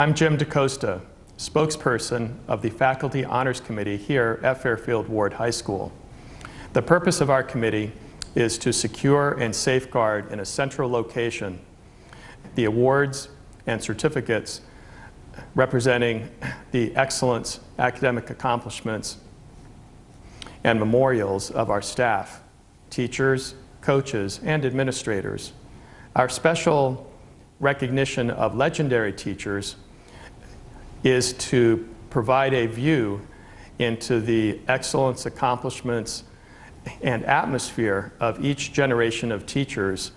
I'm Jim DaCosta, spokesperson of the Faculty Honors Committee here at Fairfield Ward High School. The purpose of our committee is to secure and safeguard in a central location the awards and certificates representing the excellence, academic accomplishments, and memorials of our staff, teachers, coaches, and administrators. Our special recognition of legendary teachers is to provide a view into the excellence, accomplishments, and atmosphere of each generation of teachers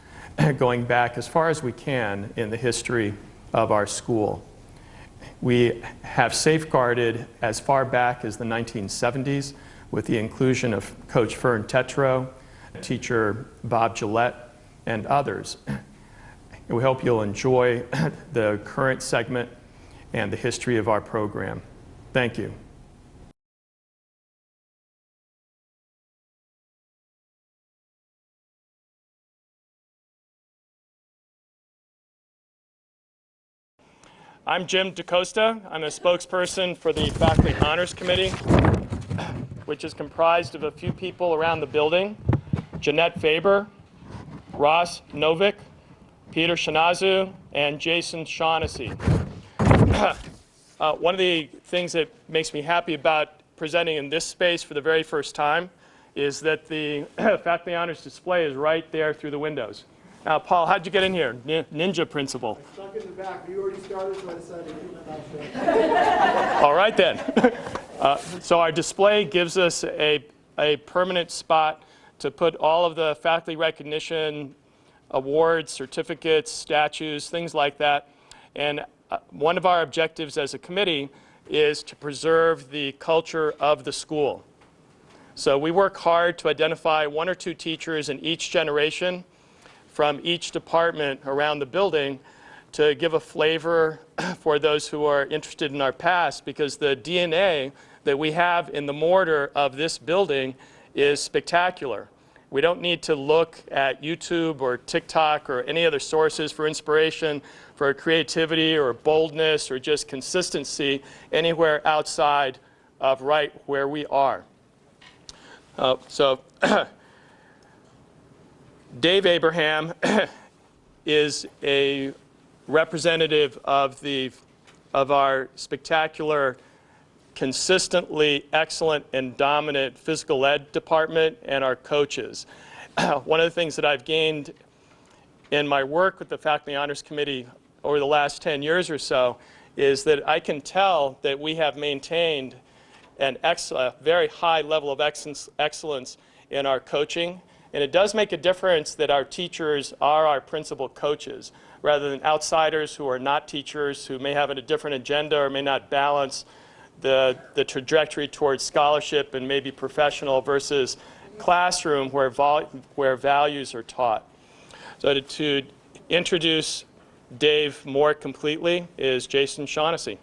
going back as far as we can in the history of our school. We have safeguarded as far back as the 1970s with the inclusion of Coach Fern Tetreault, teacher Bob Gillette, and others. We hope you'll enjoy the current segment and the history of our program. Thank you. I'm Jim DaCosta. I'm a spokesperson for the Faculty Honors Committee, which is comprised of a few people around the building: Jeanette Faber, Ross Novick, Peter Shinazu, and Jason Shaughnessy. One of the things that makes me happy about presenting in this space for the very first time is that the Faculty Honors display is right there through the windows. Now, Paul, how'd you get in here? Ninja principal. I stuck in the back. You already started, so I decided to keep my mouth shut. All right, then. So our display gives us a permanent spot to put all of the faculty recognition awards, certificates, statues, things like that. And one of our objectives as a committee is to preserve the culture of the school. So we work hard to identify one or two teachers in each generation from each department around the building to give a flavor for those who are interested in our past, because the DNA that we have in the mortar of this building is spectacular. We don't need to look at YouTube or TikTok or any other sources for inspiration, for creativity or boldness or just consistency anywhere outside of right where we are. Dave Abraham is a representative of our spectacular, consistently excellent and dominant physical ed department and our coaches. One of the things that I've gained in my work with the Faculty Honors Committee over the last 10 years or so is that I can tell that we have maintained a very high level of excellence in our coaching. And it does make a difference that our teachers are our principal coaches, rather than outsiders who are not teachers, who may have a different agenda or may not balance the trajectory towards scholarship and maybe professional versus classroom where values are taught. So to introduce Dave more completely is Jason Shaughnessy.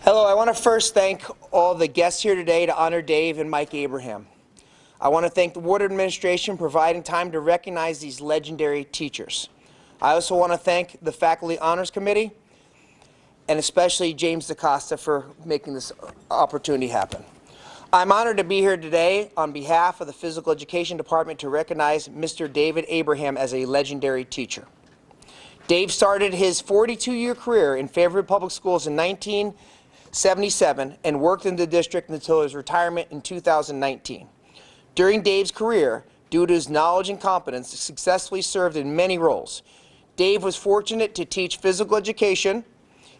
Hello, I want to first thank all the guests here today to honor Dave and Mike Abraham. I want to thank the Ward Administration for providing time to recognize these legendary teachers. I also want to thank the Faculty Honors Committee and especially James DaCosta for making this opportunity happen. I'm honored to be here today on behalf of the Physical Education Department to recognize Mr. David Abraham as a legendary teacher. Dave started his 42-year career in Fairfield Public Schools in 1977 and worked in the district until his retirement in 2019. During Dave's career, due to his knowledge and competence, he successfully served in many roles. Dave was fortunate to teach physical education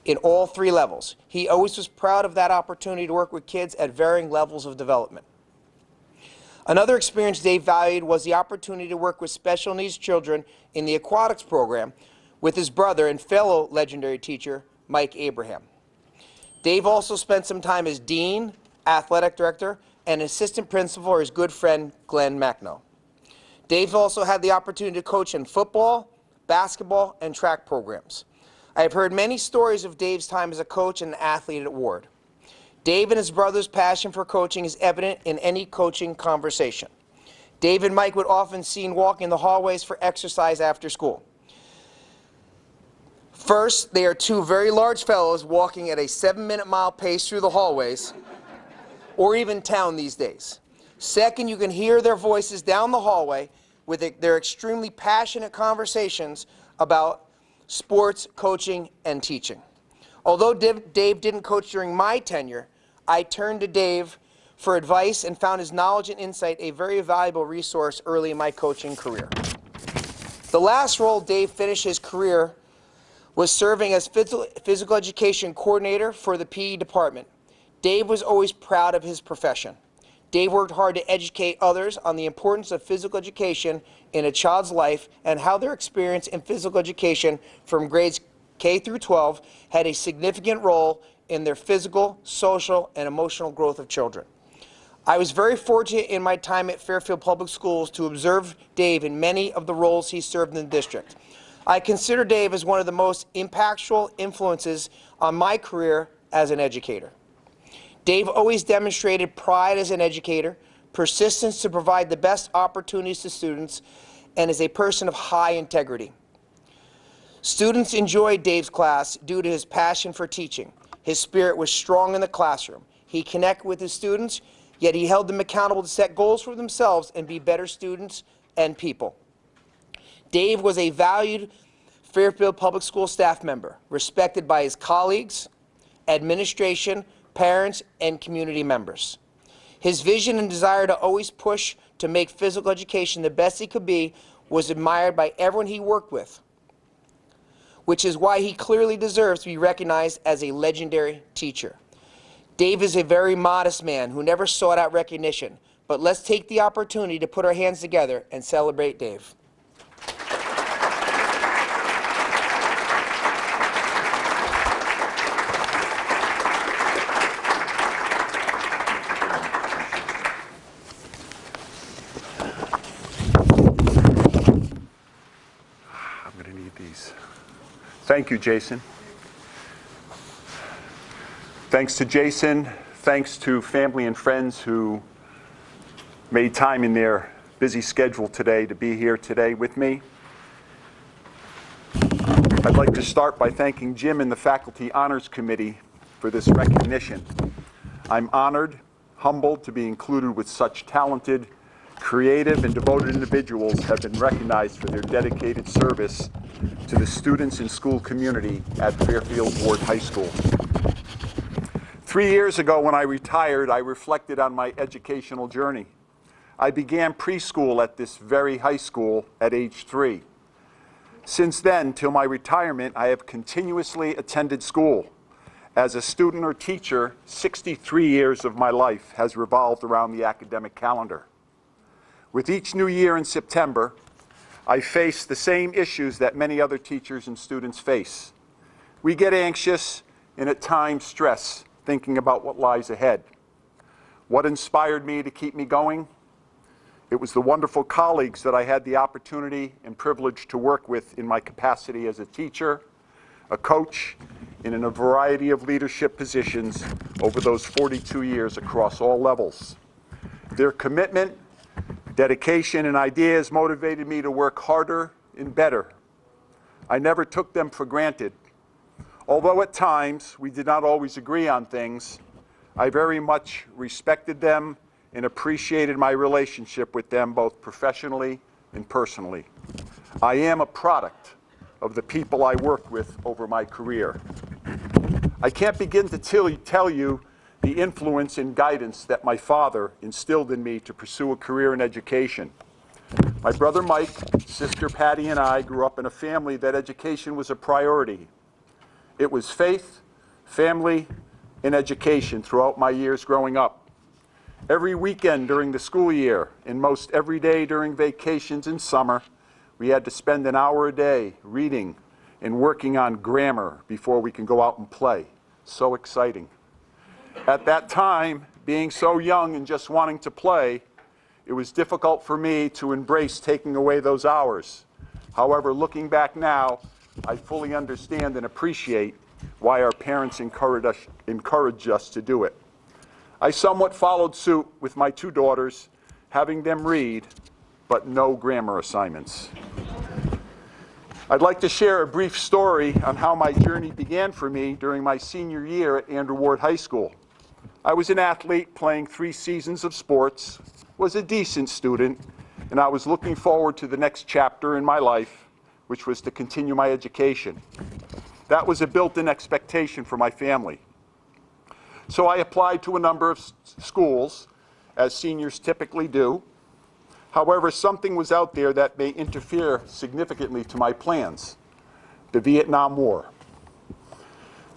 in all three levels. He always was proud of that opportunity to work with kids at varying levels of development. Another experience Dave valued was the opportunity to work with special needs children in the aquatics program with his brother and fellow legendary teacher, Mike Abraham. Dave also spent some time as dean, athletic director, and assistant principal for his good friend, Glenn Macno. Dave also had the opportunity to coach in football, basketball, and track programs. I have heard many stories of Dave's time as a coach and an athlete at Ward. Dave and his brother's passion for coaching is evident in any coaching conversation. Dave and Mike would often seen walking the hallways for exercise after school. First, they are two very large fellows walking at a 7-minute-mile pace through the hallways, or even town these days. Second, you can hear their voices down the hallway with their extremely passionate conversations about sports, coaching, and teaching. Although Dave didn't coach during my tenure, I turned to Dave for advice and found his knowledge and insight a very valuable resource early in my coaching career. The last role Dave finished his career was serving as physical education coordinator for the PE department. Dave was always proud of his profession. Dave worked hard to educate others on the importance of physical education in a child's life and how their experience in physical education from grades K through 12 had a significant role in their physical, social, and emotional growth of children. I was very fortunate in my time at Fairfield Public Schools to observe Dave in many of the roles he served in the district. I consider Dave as one of the most impactful influences on my career as an educator. Dave always demonstrated pride as an educator, persistence to provide the best opportunities to students, and is a person of high integrity. Students enjoyed Dave's class due to his passion for teaching. His spirit was strong in the classroom. He connected with his students, yet he held them accountable to set goals for themselves and be better students and people. Dave was a valued Fairfield Public School staff member, respected by his colleagues, administration, parents, and community members. His vision and desire to always push to make physical education the best it could be was admired by everyone he worked with, which is why he clearly deserves to be recognized as a legendary teacher. Dave is a very modest man who never sought out recognition, but let's take the opportunity to put our hands together and celebrate Dave. Thank you, Jason. Thanks to Jason. Thanks to family and friends who made time in their busy schedule today to be here today with me. I'd like to start by thanking Jim and the Faculty Honors Committee for this recognition. I'm honored, humbled to be included with such talented, creative, and devoted individuals have been recognized for their dedicated service to the students and school community at Fairfield Ward High School. 3 years ago when I retired, I reflected on my educational journey. I began preschool at this very high school at age 3. Since then, till my retirement, I have continuously attended school. As a student or teacher, 63 years of my life has revolved around the academic calendar. With each new year in September, I face the same issues that many other teachers and students face. We get anxious and at times stress, thinking about what lies ahead. What inspired me to keep me going? It was the wonderful colleagues that I had the opportunity and privilege to work with in my capacity as a teacher, a coach, and in a variety of leadership positions over those 42 years across all levels. Their commitment, dedication, and ideas motivated me to work harder and better. I never took them for granted. Although at times we did not always agree on things, I very much respected them and appreciated my relationship with them both professionally and personally. I am a product of the people I worked with over my career. I can't begin to tell you the influence and guidance that my father instilled in me to pursue a career in education. My brother Mike, sister Patty, and I grew up in a family that education was a priority. It was faith, family, and education throughout my years growing up. Every weekend during the school year and most every day during vacations in summer, we had to spend an hour a day reading and working on grammar before we can go out and play. So exciting. At that time, being so young and just wanting to play, it was difficult for me to embrace taking away those hours. However, looking back now, I fully understand and appreciate why our parents encouraged us to do it. I somewhat followed suit with my two daughters, having them read, but no grammar assignments. I'd like to share a brief story on how my journey began for me during my senior year at Andrew Ward High School. I was an athlete playing 3 seasons of sports, was a decent student, and I was looking forward to the next chapter in my life, which was to continue my education. That was a built-in expectation for my family. So I applied to a number of schools, as seniors typically do. However, something was out there that may interfere significantly to my plans: the Vietnam War.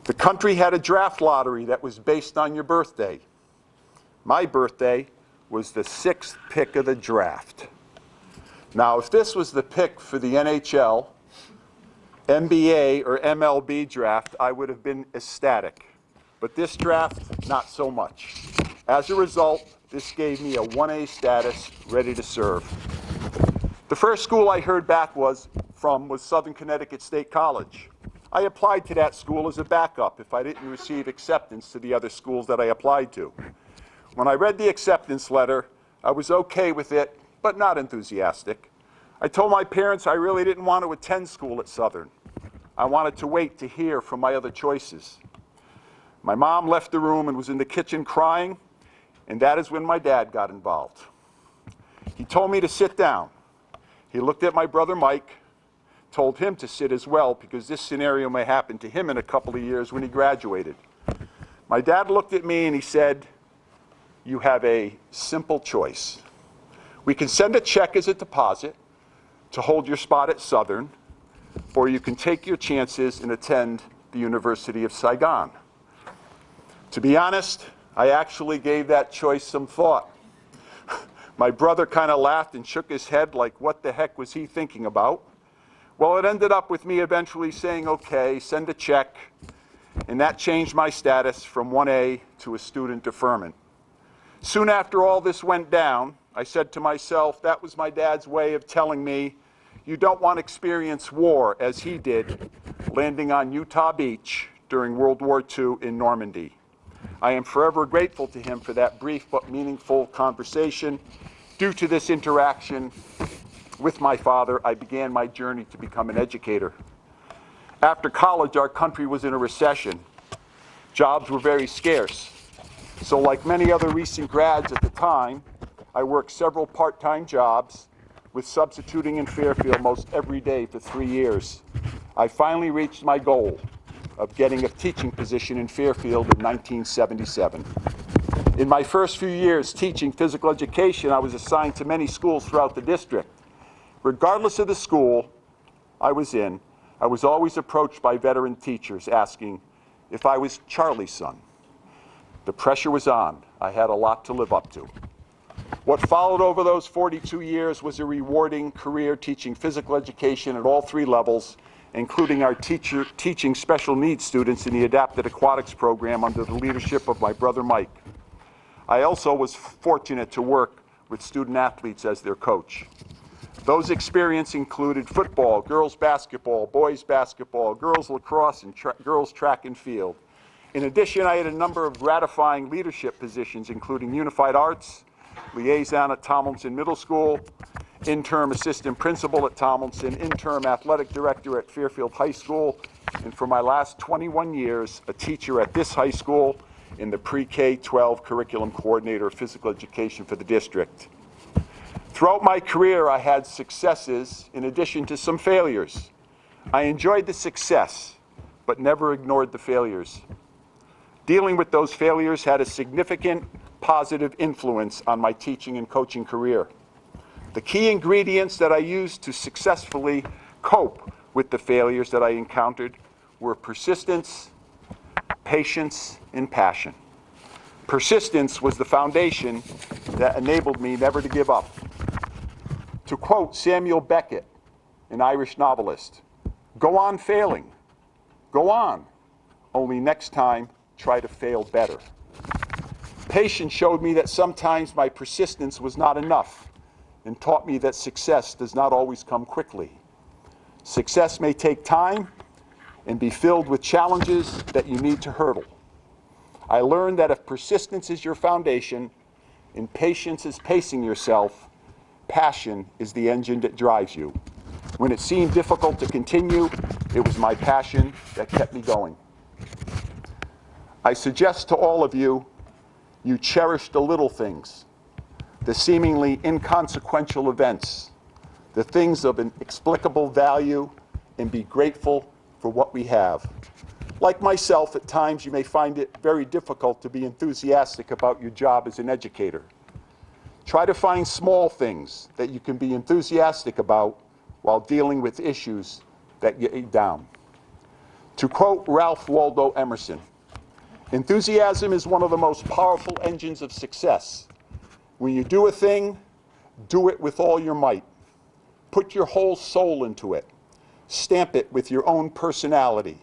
The country had a draft lottery that was based on your birthday. My birthday was the 6th pick of the draft. Now, if this was the pick for the NHL, NBA, or MLB draft, I would have been ecstatic. But this draft, not so much. As a result, this gave me a 1A status, ready to serve. The first school I heard back from was Southern Connecticut State College. I applied to that school as a backup if I didn't receive acceptance to the other schools that I applied to. When I read the acceptance letter, I was okay with it, but not enthusiastic. I told my parents I really didn't want to attend school at Southern. I wanted to wait to hear from my other choices. My mom left the room and was in the kitchen crying, and that is when my dad got involved. He told me to sit down. He looked at my brother Mike, told him to sit as well because this scenario may happen to him in a couple of years when he graduated. My dad looked at me and he said, "You have a simple choice. We can send a check as a deposit to hold your spot at Southern, or you can take your chances and attend the University of Saigon." To be honest, I actually gave that choice some thought. My brother kind of laughed and shook his head like, what the heck was he thinking about? Well, it ended up with me eventually saying, okay, send a check, and that changed my status from 1A to a student deferment. Soon after all this went down, I said to myself, that was my dad's way of telling me, you don't want to experience war as he did, landing on Utah Beach during World War II in Normandy. I am forever grateful to him for that brief but meaningful conversation. Due to this interaction with my father, I began my journey to become an educator. After college, our country was in a recession. Jobs were very scarce. So like many other recent grads at the time, I worked several part-time jobs, with substituting in Fairfield most every day for 3 years. I finally reached my goal of getting a teaching position in Fairfield in 1977. In my first few years teaching physical education, I was assigned to many schools throughout the district. Regardless of the school I was in, I was always approached by veteran teachers asking if I was Charlie's son. The pressure was on. I had a lot to live up to. What followed over those 42 years was a rewarding career teaching physical education at all 3 levels, including our teaching special needs students in the Adapted Aquatics program under the leadership of my brother Mike. I also was fortunate to work with student athletes as their coach. Those experiences included football, girls basketball, boys basketball, girls lacrosse, and girls track and field. In addition, I had a number of gratifying leadership positions, including Unified Arts, liaison at Tomlinson Middle School, interim assistant principal at Tomlinson, interim athletic director at Fairfield High School, and for my last 21 years, a teacher at this high school in the pre-K-12 curriculum coordinator of physical education for the district. Throughout my career, I had successes in addition to some failures. I enjoyed the success, but never ignored the failures. Dealing with those failures had a significant positive influence on my teaching and coaching career. The key ingredients that I used to successfully cope with the failures that I encountered were persistence, patience, and passion. Persistence was the foundation that enabled me never to give up. To quote Samuel Beckett, an Irish novelist, "Go on failing. Go on. Only next time, try to fail better." Patience showed me that sometimes my persistence was not enough and taught me that success does not always come quickly. Success may take time and be filled with challenges that you need to hurdle. I learned that if persistence is your foundation and patience is pacing yourself, passion is the engine that drives you. When it seemed difficult to continue, it was my passion that kept me going. I suggest to all of you, you cherish the little things, the seemingly inconsequential events, the things of inexplicable value, and be grateful for what we have. Like myself, at times you may find it very difficult to be enthusiastic about your job as an educator. Try to find small things that you can be enthusiastic about while dealing with issues that get you down. To quote Ralph Waldo Emerson, enthusiasm is one of the most powerful engines of success. When you do a thing, do it with all your might. Put your whole soul into it. Stamp it with your own personality.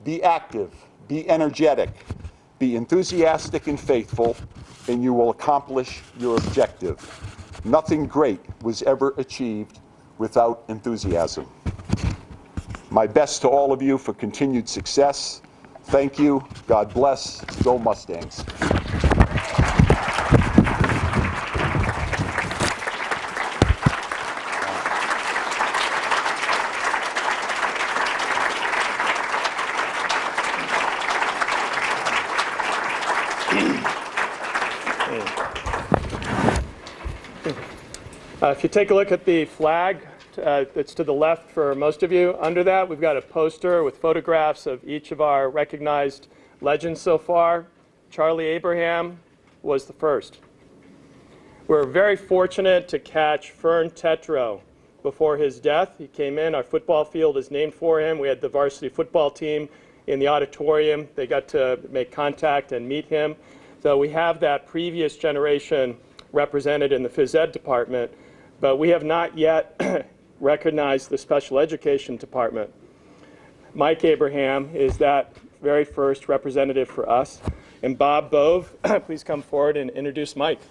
Be active, be energetic, be enthusiastic and faithful, and you will accomplish your objective. Nothing great was ever achieved without enthusiasm. My best to all of you for continued success. Thank you. God bless. Go Mustangs. If you take a look at the flag that's to the left for most of you, under that we've got a poster with photographs of each of our recognized legends so far. Charlie Abraham was the first. We're very fortunate to catch Fern Tetreault before his death. He came in, our football field is named for him. We had the varsity football team in the auditorium. They got to make contact and meet him. So we have that previous generation represented in the phys ed department, but we have not yet recognized the special education department. Mike Abraham is that very first representative for us. And Bob Bove, please come forward and introduce Mike.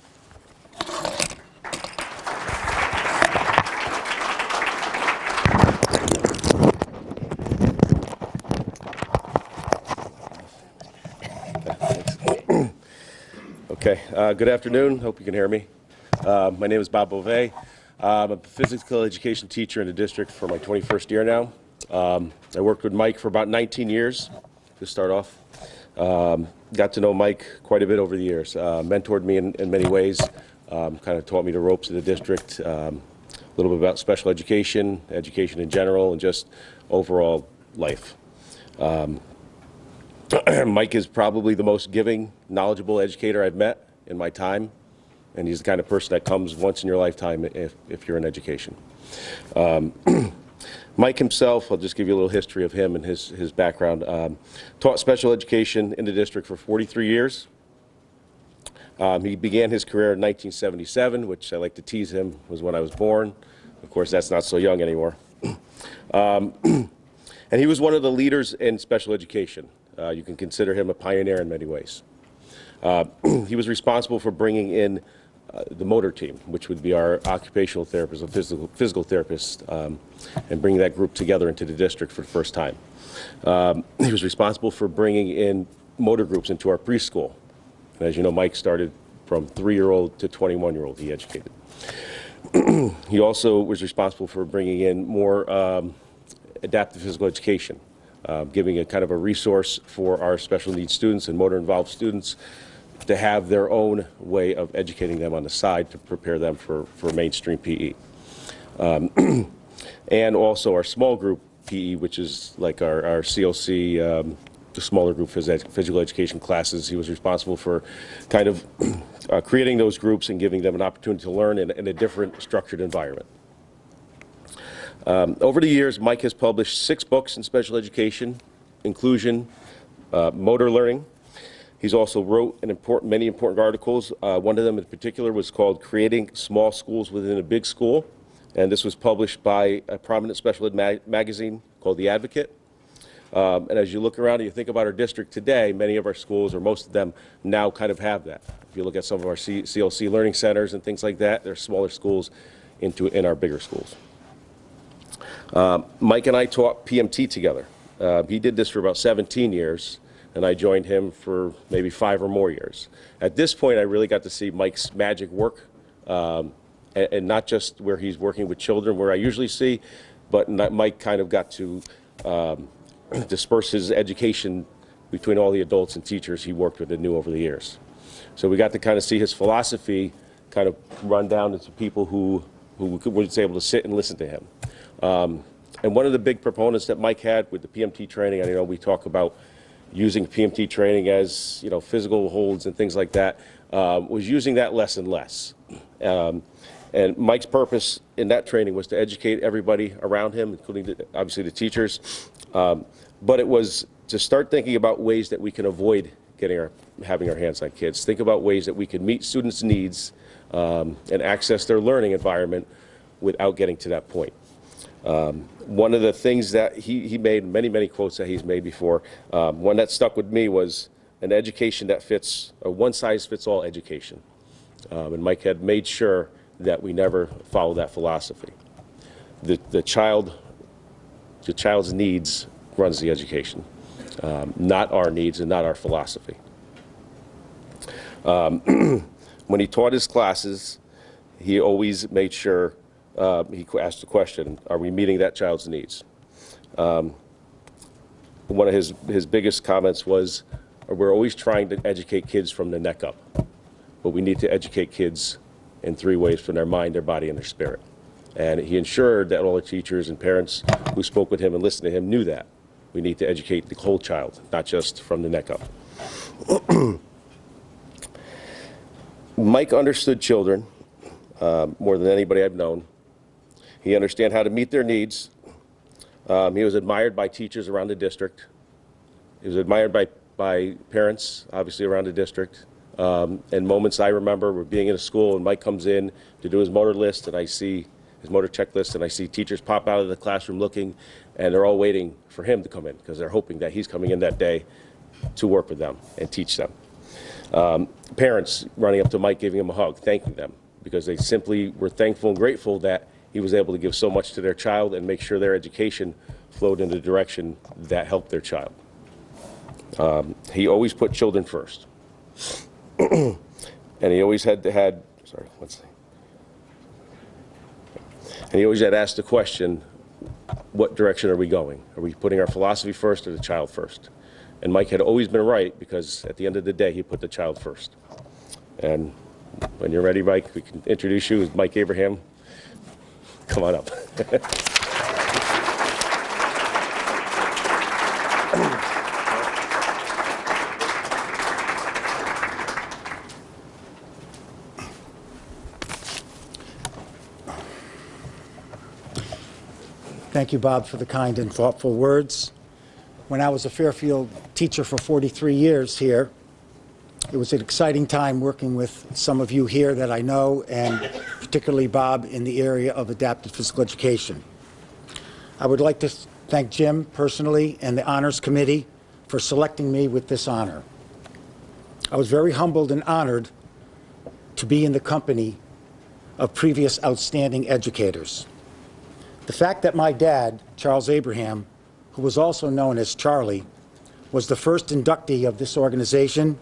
Okay, good afternoon. Hope you can hear me. My name is Bob Bove. I'm a physical education teacher in the district for my 21st year now. I worked with Mike for about 19 years to start off. Got to know Mike quite a bit over the years. Mentored me in many ways, kind of taught me the ropes of the district, a little bit about special education, education in general, and just overall life. Mike is probably the most giving, knowledgeable educator I've met in my time, and he's the kind of person that comes once in your lifetime if you're in education. Mike himself, I'll just give you a little history of him and his background. Taught special education in the district for 43 years. He began his career in 1977, which I like to tease him was when I was born. Of course, that's not so young anymore. And he was one of the leaders in special education. You can consider him a pioneer in many ways. He was responsible for bringing in the motor team, which would be our occupational therapists, or physical therapists, and bringing that group together into the district for the first time. He was responsible for bringing in motor groups into our preschool. And as you know, Mike started from 3-year-old to 21-year-old, he educated. He also was responsible for bringing in more adaptive physical education, giving a kind of a resource for our special needs students and motor involved students to have their own way of educating them on the side to prepare them for mainstream PE. And also our small group PE, which is like our CLC, the smaller group physical education classes. He was responsible for kind of creating those groups and giving them an opportunity to learn in a different structured environment. Over the years, Mike has published 6 books in special education, inclusion, motor learning. He's also wrote many important articles. One of them in particular was called Creating Small Schools Within a Big School. And this was published by a prominent special ed magazine called The Advocate. And as you look around and you think about our district today, many of our schools, or most of them, now kind of have that. If you look at some of our CLC learning centers and things like that, they're smaller schools in our bigger schools. Mike and I taught PMT together. He did this for about 17 years. and I joined him for maybe 5 or more years. At this point, I really got to see Mike's magic work, and not just where he's working with children, where I usually see, but Mike kind of got to disperse his education between all the adults and teachers he worked with and knew over the years. So we got to kind of see his philosophy kind of run down into people who was able to sit and listen to him. And one of the big proponents that Mike had with the PMT training, and we talk about using PMT training as physical holds and things like that, was using that less and less. And Mike's purpose in that training was to educate everybody around him, including obviously the teachers, but it was to start thinking about ways that we can avoid having our hands on kids. Think about ways that we can meet students' needs and access their learning environment without getting to that point. One of the things that he made, many quotes that he's made before, one that stuck with me was an education that fits, a one-size-fits-all education. And Mike had made sure that we never follow that philosophy. The child's needs runs the education, not our needs and not our philosophy. When he taught his classes, he always made sure he asked the question, are we meeting that child's needs? One of his biggest comments was, we're always trying to educate kids from the neck up, but we need to educate kids in 3 ways: from their mind, their body, and their spirit. And he ensured that all the teachers and parents who spoke with him and listened to him knew that. We need to educate the whole child, not just from the neck up. Mike understood children more than anybody I've known. He understood how to meet their needs. He was admired by teachers around the district. He was admired by parents, obviously, around the district. And moments I remember were being in a school and Mike comes in to do his motor list, and I see his motor checklist, and I see teachers pop out of the classroom looking, and they're all waiting for him to come in because they're hoping that he's coming in that day to work with them and teach them. Parents running up to Mike, giving him a hug, thanking them, because they simply were thankful and grateful that he was able to give so much to their child and make sure their education flowed in the direction that helped their child. He always put children first. And he always had and he always had asked the question, what direction are we going? Are we putting our philosophy first or the child first? And Mike had always been right, because at the end of the day, he put the child first. And when you're ready, Mike, we can introduce you as Mike Abraham. Come on up. Thank you, Bob, for the kind and thoughtful words. When I was a Fairfield teacher for 43 years here, it was an exciting time working with some of you here that I know, and particularly Bob in the area of adaptive physical education. I would like to thank Jim personally and the Honors Committee for selecting me with this honor. I was very humbled and honored to be in the company of previous outstanding educators. The fact that my dad, Charles Abraham, who was also known as Charlie, was the first inductee of this organization,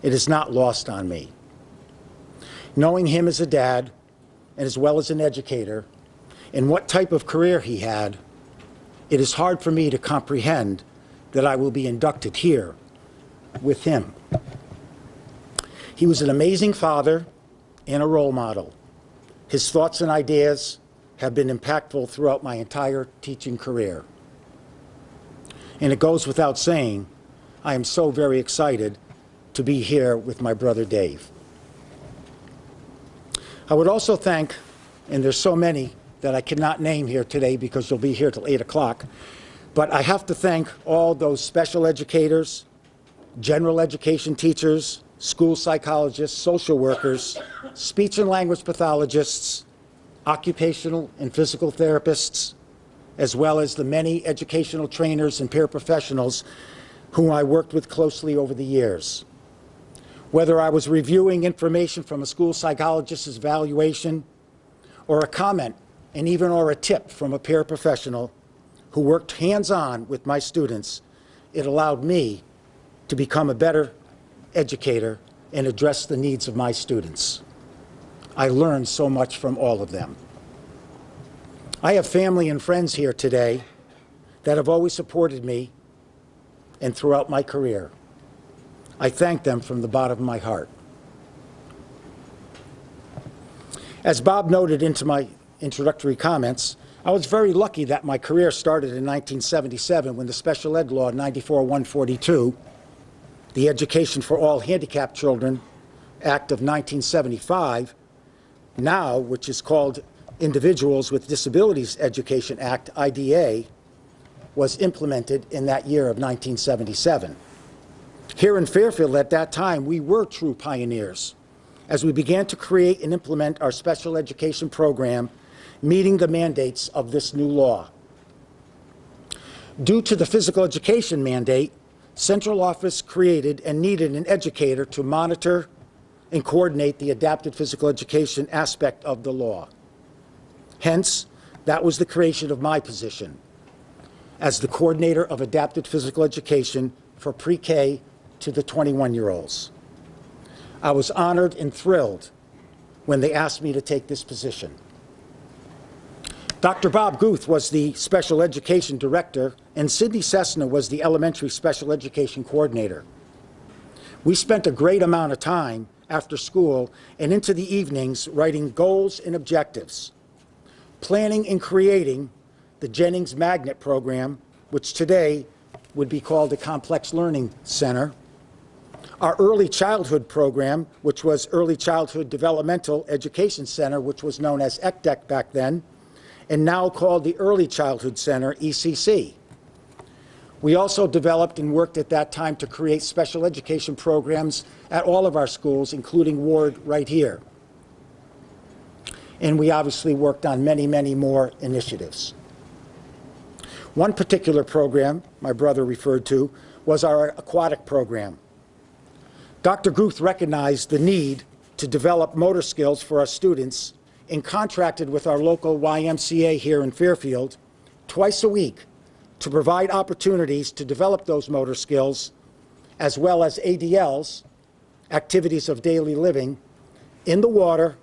it is not lost on me. Knowing him as a dad, and as well as an educator, and what type of career he had, it is hard for me to comprehend that I will be inducted here with him. He was an amazing father and a role model. His thoughts and ideas have been impactful throughout my entire teaching career. And it goes without saying, I am so very excited to be here with my brother Dave. I would also thank, and there's so many that I cannot name here today because you'll be here till 8 o'clock, but I have to thank all those special educators, general education teachers, school psychologists, social workers, speech and language pathologists, occupational and physical therapists, as well as the many educational trainers and peer professionals whom I worked with closely over the years. Whether I was reviewing information from a school psychologist's evaluation, or a comment and even or a tip from a peer professional who worked hands-on with my students, it allowed me to become a better educator and address the needs of my students. I learned so much from all of them. I have family and friends here today that have always supported me and throughout my career. I thank them from the bottom of my heart. As Bob noted into my introductory comments, I was very lucky that my career started in 1977 when the Special Ed Law 94-142, the Education for All Handicapped Children Act of 1975, now which is called Individuals with Disabilities Education Act, IDA, was implemented in that year of 1977. Here in Fairfield at that time, we were true pioneers as we began to create and implement our special education program, meeting the mandates of this new law. Due to the physical education mandate, Central Office created and needed an educator to monitor and coordinate the adapted physical education aspect of the law. Hence, that was the creation of my position as the coordinator of adapted physical education for pre-K to the 21-year-olds. I was honored and thrilled when they asked me to take this position. Dr. Bob Guth was the special education director, and Sidney Cessna was the elementary special education coordinator. We spent a great amount of time after school and into the evenings writing goals and objectives, planning and creating the Jennings Magnet program, which today would be called the Complex Learning Center, our early childhood program, which was Early Childhood Developmental Education Center, which was known as ECDEC back then, and now called the Early Childhood Center, ECC. We also developed and worked at that time to create special education programs at all of our schools, including Ward right here. And we obviously worked on many, many more initiatives. One particular program my brother referred to was our aquatic program. Dr. Guth recognized the need to develop motor skills for our students and contracted with our local YMCA here in Fairfield twice a week to provide opportunities to develop those motor skills, as well as ADLs, activities of daily living, in the water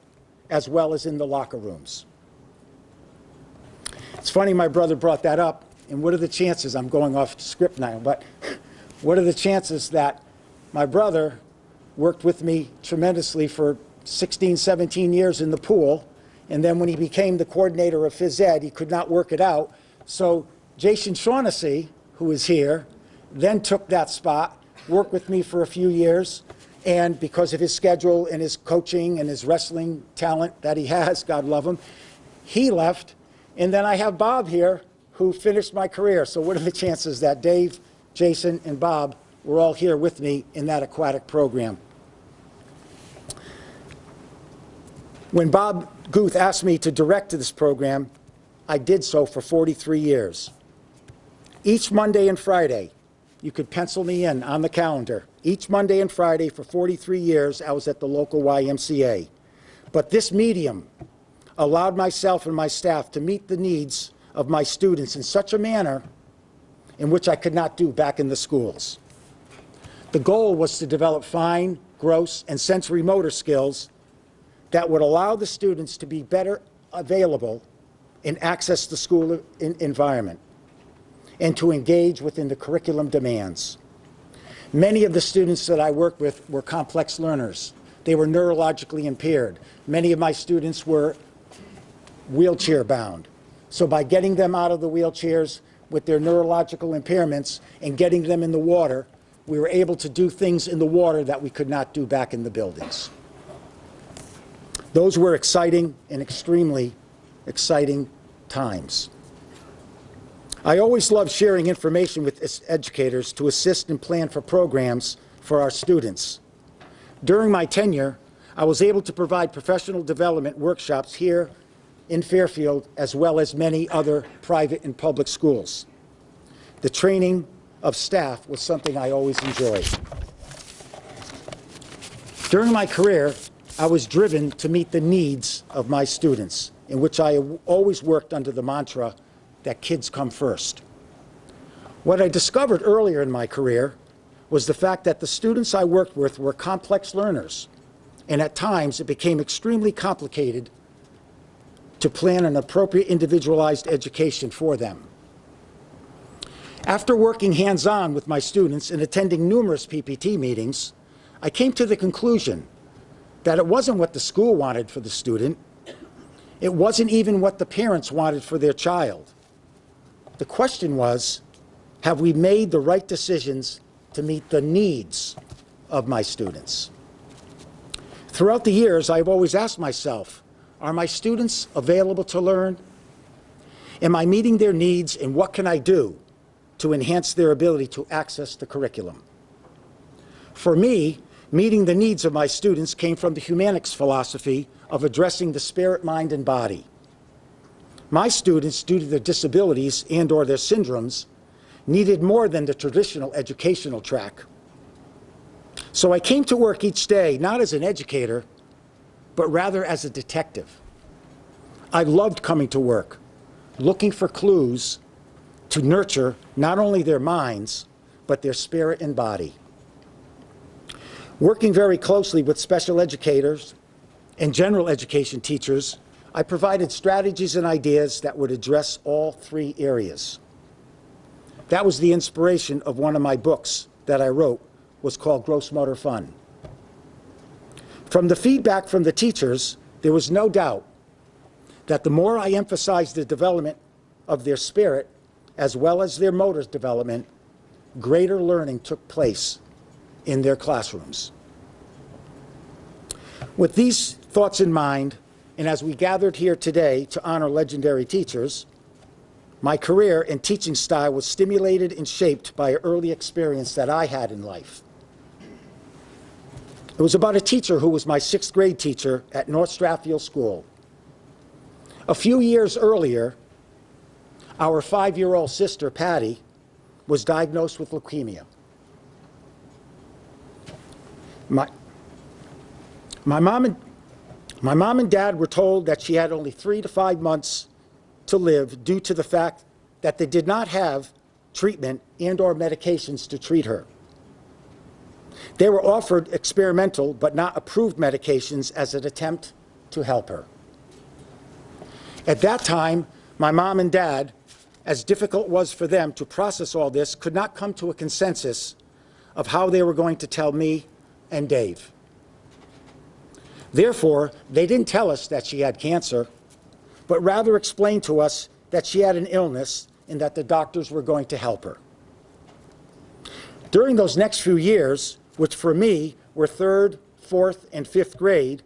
as well as in the locker rooms. It's funny my brother brought that up, and what are the chances, I'm going off script now, but what are the chances that my brother worked with me tremendously for 16, 17 years in the pool, and then when he became the coordinator of phys ed, he could not work it out. So Jason Shaughnessy, who is here, then took that spot, worked with me for a few years, and because of his schedule and his coaching and his wrestling talent that he has, God love him, he left. And then I have Bob here, who finished my career. So what are the chances that Dave, Jason, and Bob were all here with me in that aquatic program? When Bob Guth asked me to direct this program, I did so for 43 years. Each Monday and Friday, you could pencil me in on the calendar. Each Monday and Friday for 43 years, I was at the local YMCA. But this medium allowed myself and my staff to meet the needs of my students in such a manner in which I could not do back in the schools. The goal was to develop fine, gross, and sensory motor skills that would allow the students to be better available and access the school environment and to engage within the curriculum demands. Many of the students that I worked with were complex learners. They were neurologically impaired. Many of my students were wheelchair bound. So by getting them out of the wheelchairs with their neurological impairments and getting them in the water, we were able to do things in the water that we could not do back in the buildings. Those were exciting and extremely exciting times. I always loved sharing information with educators to assist and plan for programs for our students. During my tenure, I was able to provide professional development workshops here in Fairfield, as well as many other private and public schools. The training of staff was something I always enjoyed. During my career, I was driven to meet the needs of my students, in which I always worked under the mantra that kids come first. What I discovered earlier in my career was the fact that the students I worked with were complex learners, and at times it became extremely complicated to plan an appropriate individualized education for them. After working hands-on with my students and attending numerous PPT meetings, I came to the conclusion that it wasn't what the school wanted for the student. It wasn't even what the parents wanted for their child. The question was, have we made the right decisions to meet the needs of my students? Throughout the years, I've always asked myself, are my students available to learn? Am I meeting their needs, and what can I do to enhance their ability to access the curriculum? For me, meeting the needs of my students came from the humanics philosophy of addressing the spirit, mind, and body. My students, due to their disabilities and/or their syndromes, needed more than the traditional educational track. So I came to work each day not as an educator, but rather as a detective. I loved coming to work, looking for clues to nurture not only their minds, but their spirit and body. Working very closely with special educators and general education teachers, I provided strategies and ideas that would address all three areas. That was the inspiration of one of my books that I wrote, was called Gross Motor Fun. From the feedback from the teachers, there was no doubt that the more I emphasized the development of their spirit as well as their motor development, greater learning took place in their classrooms. With these thoughts in mind, and as we gathered here today to honor legendary teachers, my career and teaching style was stimulated and shaped by an early experience that I had in life. It was about a teacher who was my 6th grade teacher at North Strathfield School. A few years earlier, our 5-year-old sister, Patty, was diagnosed with leukemia. My mom and dad were told that she had only 3 to 5 months to live due to the fact that they did not have treatment and/or medications to treat her. They were offered experimental but not approved medications as an attempt to help her. At that time, my mom and dad, as difficult it was for them to process all this, could not come to a consensus of how they were going to tell me and Dave. Therefore, they didn't tell us that she had cancer, but rather explained to us that she had an illness and that the doctors were going to help her. During those next few years, which for me were 3rd, 4th, and 5th grade,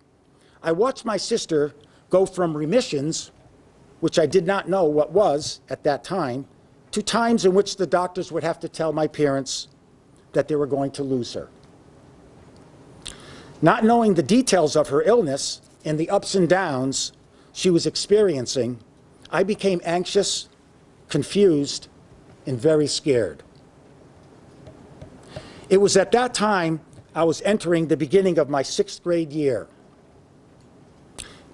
I watched my sister go from remissions, which I did not know what was at that time, to times in which the doctors would have to tell my parents that they were going to lose her. Not knowing the details of her illness and the ups and downs she was experiencing, I became anxious, confused, and very scared. It was at that time I was entering the beginning of my 6th grade year.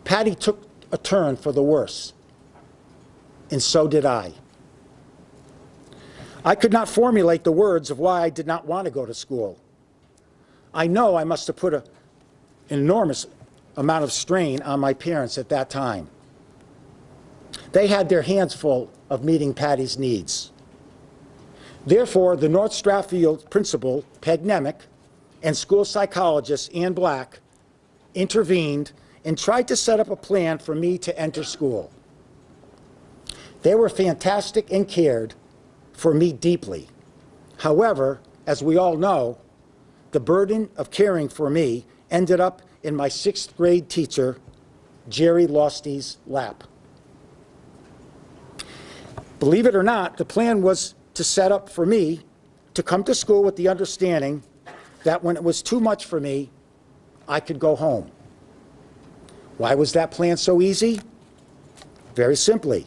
Patty took a turn for the worse, and so did I. I could not formulate the words of why I did not want to go to school. I know I must have put an enormous amount of strain on my parents at that time. They had their hands full of meeting Patty's needs. Therefore, the North Strathfield principal, Peg Nemick, and school psychologist, Ann Black, intervened and tried to set up a plan for me to enter school. They were fantastic and cared for me deeply. However, as we all know, the burden of caring for me ended up in my 6th grade teacher, Jerry Losty's lap. Believe it or not, the plan was to set up for me to come to school with the understanding that when it was too much for me, I could go home. Why was that plan so easy? Very simply,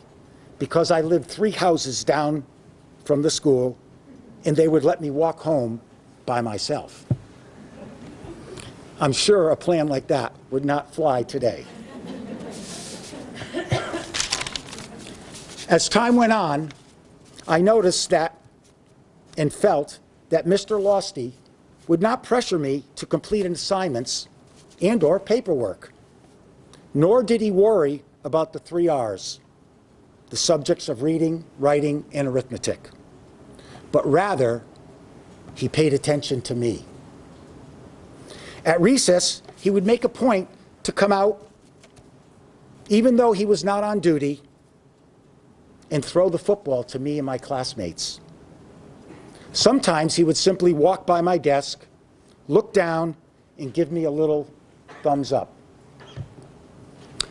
because I lived 3 houses down from the school, and they would let me walk home by myself. I'm sure a plan like that would not fly today. As time went on, I noticed that and felt that Mr. Losty would not pressure me to complete assignments and/or paperwork, nor did he worry about the 3 R's, the subjects of reading, writing, and arithmetic, but rather he paid attention to me. At recess, he would make a point to come out, even though he was not on duty, and throw the football to me and my classmates. Sometimes he would simply walk by my desk, look down, and give me a little thumbs up.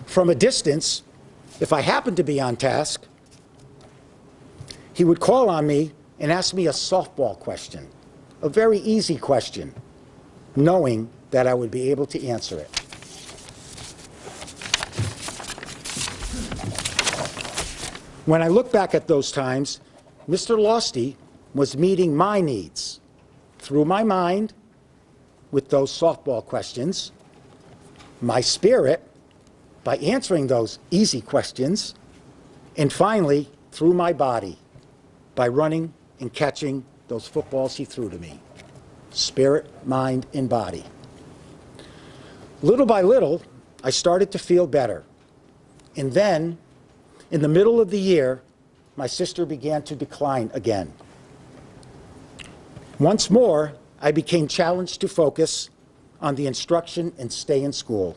From a distance, if I happened to be on task, he would call on me and ask me a softball question, a very easy question, knowing that I would be able to answer it. When I look back at those times, Mr. Losty was meeting my needs through my mind with those softball questions, my spirit by answering those easy questions, and finally through my body by running and catching those footballs he threw to me. Spirit, mind, and body. Little by little, I started to feel better. And then, in the middle of the year, my sister began to decline again. Once more, I became challenged to focus on the instruction and stay in school.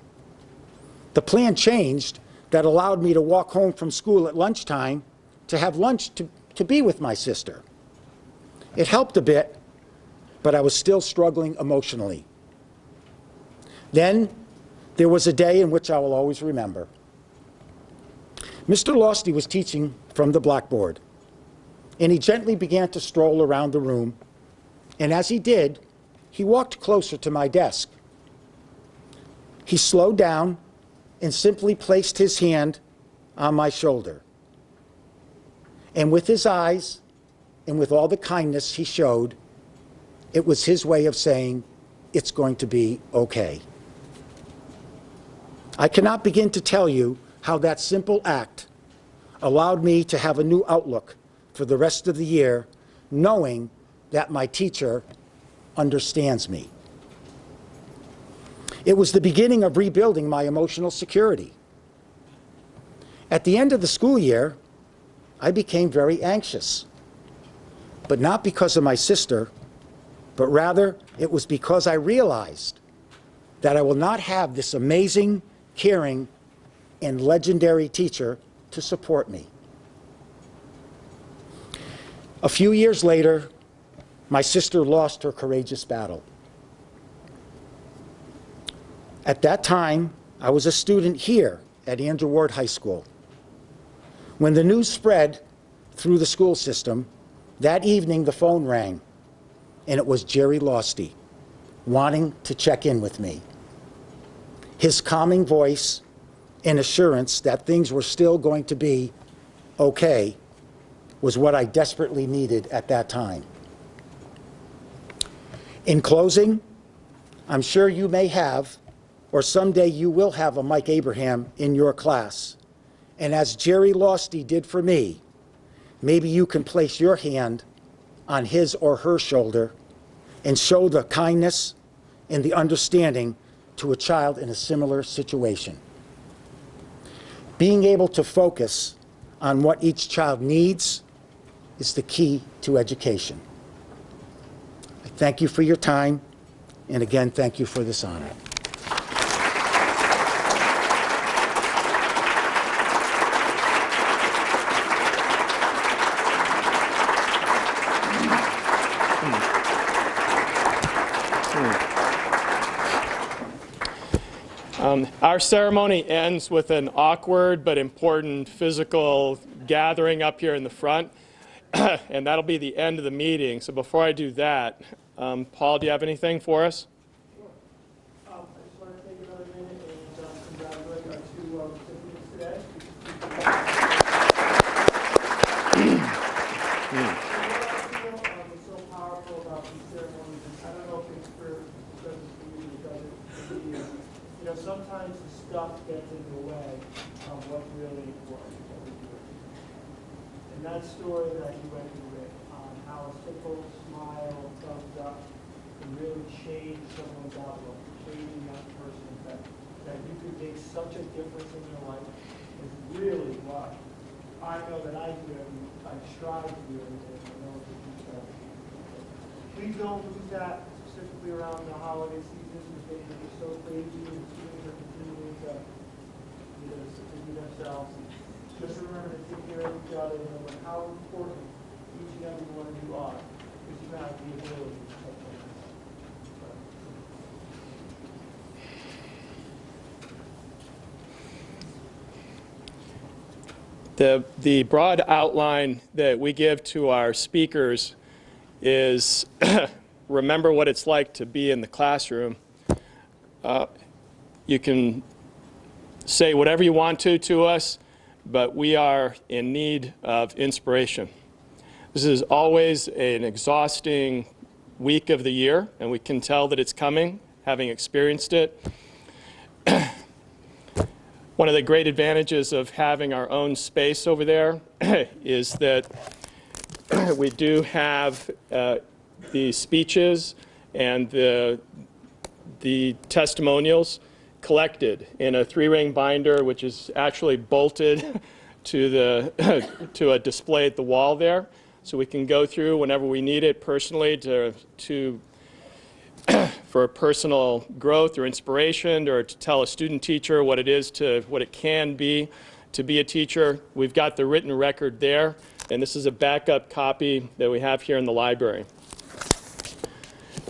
The plan changed that allowed me to walk home from school at lunchtime to have lunch to be with my sister. It helped a bit, but I was still struggling emotionally. Then there was a day in which I will always remember. Mr. Losty was teaching from the blackboard, and he gently began to stroll around the room, and as he did, he walked closer to my desk. He slowed down and simply placed his hand on my shoulder. And with his eyes and with all the kindness he showed, it was his way of saying, "It's going to be okay." I cannot begin to tell you how that simple act allowed me to have a new outlook for the rest of the year, knowing that my teacher understands me. It was the beginning of rebuilding my emotional security. At the end of the school year, I became very anxious, but not because of my sister, but rather it was because I realized that I will not have this amazing, caring, and legendary teacher to support me. A few years later, my sister lost her courageous battle. At that time, I was a student here at Andrew Ward High School. When the news spread through the school system, that evening the phone rang, and it was Jerry Losty wanting to check in with me. His calming voice and assurance that things were still going to be okay was what I desperately needed at that time. In closing, I'm sure you may have, or someday you will have, a Mike Abraham in your class. And as Jerry Losty did for me, maybe you can place your hand on his or her shoulder and show the kindness and the understanding to a child in a similar situation. Being able to focus on what each child needs is the key to education. I thank you for your time, and again, thank you for this honor. Our ceremony ends with an awkward but important physical gathering up here in the front, and that'll be the end of the meeting. So before I do that, Paul, do you have anything for us? Sure. I just want to take another minute and congratulate our two recipients today. What's so powerful about these ceremonies is, I don't know if it's because it's for you, it doesn't for me. You know, sometimes the stuff gets in the way of what's really important that we do. And that story that you went through, how a simple smile, thumbs up, can really change someone's outlook, changing that person, that you could make such a difference in their life is really what I know that I do, and I strive to do every day, and I know that you do. Please don't lose that, specifically around the holiday season, the things are so crazy, and students are continuing to do themselves. Just remember to take care of each other, and remember how important each and every one of you are, because you have the ability to touch others. The broad outline that we give to our speakers is remember what it's like to be in the classroom. You can say whatever you want to us, but we are in need of inspiration. This is always an exhausting week of the year, and we can tell that it's coming, having experienced it. One of the great advantages of having our own space over there is that we do have the speeches and the testimonials collected in a 3-ring binder, which is actually bolted to a display at the wall there, so we can go through whenever we need it personally for personal growth or inspiration, or to tell a student teacher what it can be to be a teacher. We've got the written record there, and this is a backup copy that we have here in the library.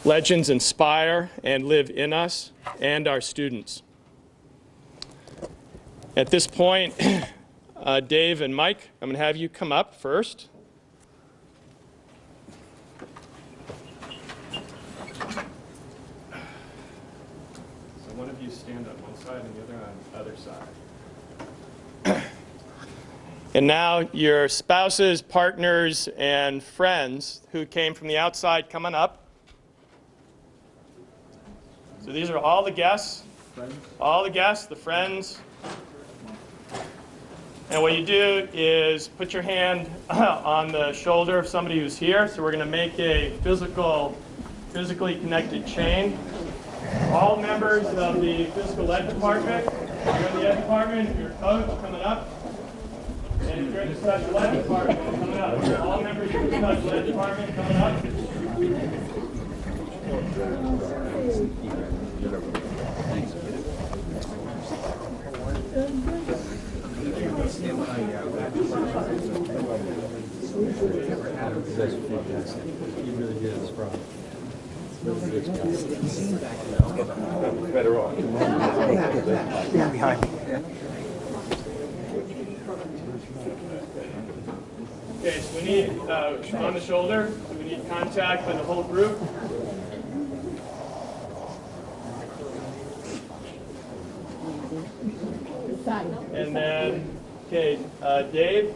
Legends inspire and live in us and our students. At this point, Dave and Mike, I'm going to have you come up first. One of you stand on one side and the other on the other side. And now your spouses, partners, and friends who came from the outside coming up. So these are all the guests, the friends. And what you do is put your hand on the shoulder of somebody who's here. So we're going to make a physically connected chain. All members of the physical ed department, if you're in the ed department, if you're a coach, coming up. And if you're in the special ed department, coming up. All members of the special ed department, coming up. Better off. Behind me. Okay, so we need on the shoulder, so we need contact by the whole group. And then, okay, Dave,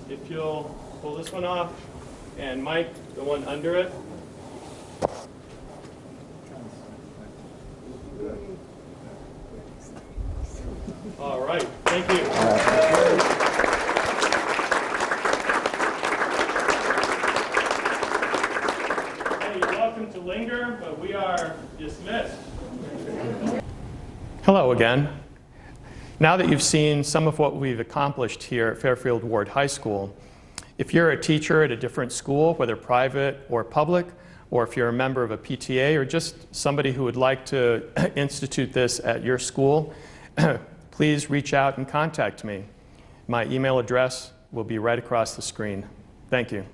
if you'll pull this one off, and Mike, the one under it. All right, thank you. Hey, you're welcome to linger, but we are dismissed. Hello again. Now that you've seen some of what we've accomplished here at Fairfield Ward High School, if you're a teacher at a different school, whether private or public, or if you're a member of a PTA or just somebody who would like to institute this at your school, please reach out and contact me. My email address will be right across the screen. Thank you.